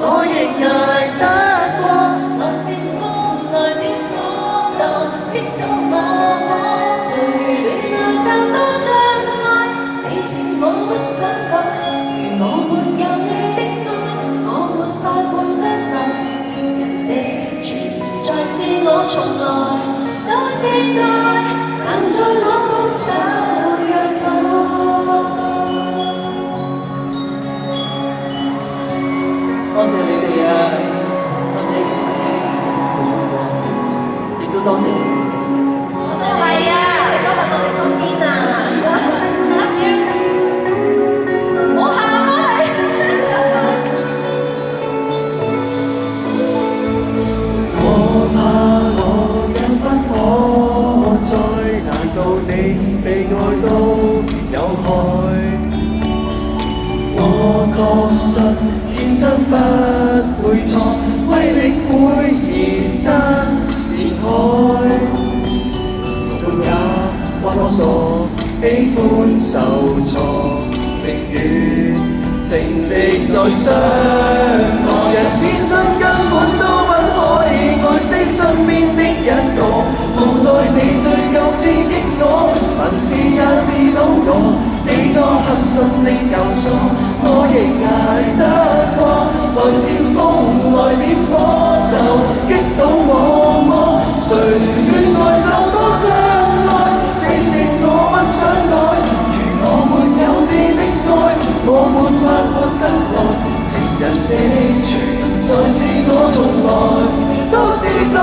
我亦捱得過。來煽風來點火就擊倒我，誰戀愛就多障礙，死線我不想改。如我沒有你的愛，我沒法活得來。情人的存在是我從來都自在，但在我放手讓多謝你哋啊！多謝其實你哋一直陪我過，亦都多謝你哋。我都係啊，你都喺我哋身邊啊！Love you，唔好喊啊你！我怕我有不可再，難道你被愛都有害？我確信天真不會錯，威力會移山填海。沒也或我傻，喜歡受挫，情與情敵在相愛。人天生根本都不可以愛惜身邊的一個，無奈你最夠刺激我，凡事也知道我，幾多狠心的教唆，我亦捱得過。來煽風來點火就擊倒我，誰戀愛就多障礙，死線我不想改。如我沒有你的愛，我沒法活得來。情人的存在是我從來都自在。